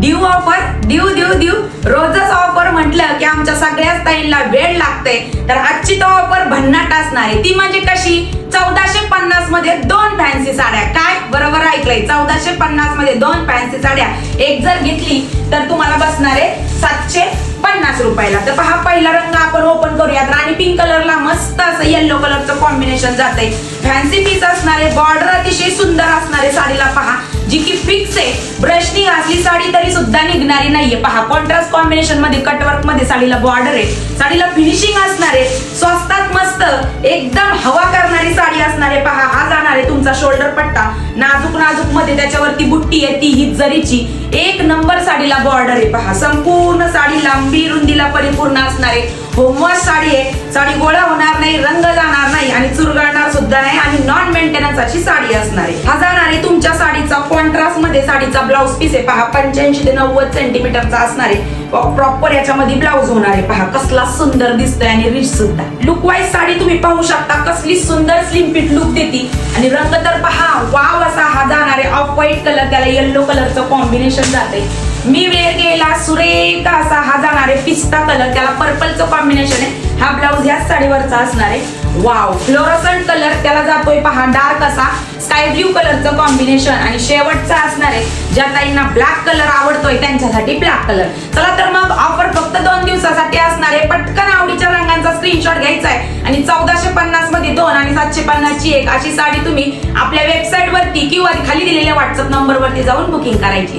Due offer, due due due रोजच offer म्हटलं की आमच्या सगळ्याच ताईंना वेळ लागते. तर आजची तो ऑफर भन्नाट असणार आहे. ती म्हणजे कशी? 1450 मध्ये 2 फॅन्सी साड्या. काय बरोबर ऐकलंय, 1450 मध्ये 2 फॅन्सी साड्या एक जर घेतली तर तुम्हाला बसणार आहे 750 रुपयाला. तर पहा, पहिला रंग आपण ओपन करूयात. राणी पिंक कलरला मस्त असं येलो कलरचं कॉम्बिनेशन जातंय. फॅन्सी पीस असणार आहे, बॉर्डर अतिशय सुंदर असणार आहे साडीला. पहा, जी की फिक्स आहे, ब्रशनी घासली साडी तरी सुद्धा निघणारी नाहीये. पहा, कॉन्ट्रास्ट कॉम्बिनेशन मध्ये कटवर्क मध्ये साडीला बॉर्डर आहे. साडीला फिनिशिंग असणार आहे. स्वस्तात मस्त एकदम हवा करणारी साडी असणार आहे. पहा, हा जाणार आहे तुमचा शोल्डर पट्टा, नाजूक नाजूक मध्ये त्याच्यावरती बुट्टी आहे ती ही जरीची. एक नंबर साडीला बॉर्डर आहे. पहा, संपूर्ण साडी लांबी रुंदीला परिपूर्ण असणार आहे. होमवॉश साडी आहे. साडी गोळा होणार नाही, रंग जाणार नाही आणि चुरगळणार सुद्धा नाही आणि नॉन मेंटेनन्स अशी साडी असणार आहे. हा जाणार आहे तुमच्या साडीचा कॉन्ट्रास्ट मध्ये साडीचा ब्लाउज पीस आहे. पहा, 85 ते 90 सेंटीमीटरचा असणार आहे. प्रॉपर याच्यामध्ये ब्लाउज होणार आहे. पहा, कसला सुंदर दिसतोय आणि रिच सुद्धा. लुक वाईज साडी तुम्ही पाहू शकता कसली सुंदर स्लिम फिट लुक देते. आणि रंग तर पहा, वाव असा हा जाणार आहे. ऑफ व्हाईट कलर, त्याला येलो कलरचं कॉम्बिनेशन जाते. मी वेअर केला सुरेख असा हा जाणार आहे पिस्ता कलर, त्याला पर्पलचं कॉम्बिनेशन आहे. हा ब्लाउज ह्याच साडीवरचा असणार आहे. वाव, फ्लोरोसंट कलर त्याला जातोय. पहा, डार्क असा स्काय ब्ल्यू कलरचं कॉम्बिनेशन. आणि शेवटचा असणार आहे ज्या ताईंना ब्लॅक कलर आवडतोय त्यांच्यासाठी ब्लॅक कलर. चला तर मग ऑफर फक्त 2 दिवसासाठी असणार आहे. पटकन आवडीच्या रंगांचा स्क्रीनशॉट घ्यायचा आहे आणि 1450 मध्ये 2 आणि 750 ची 1 अशी साडी तुम्ही आपल्या वेबसाईट वरती किंवा खाली दिलेल्या व्हॉट्सअप नंबर वरती जाऊन बुकिंग करायची.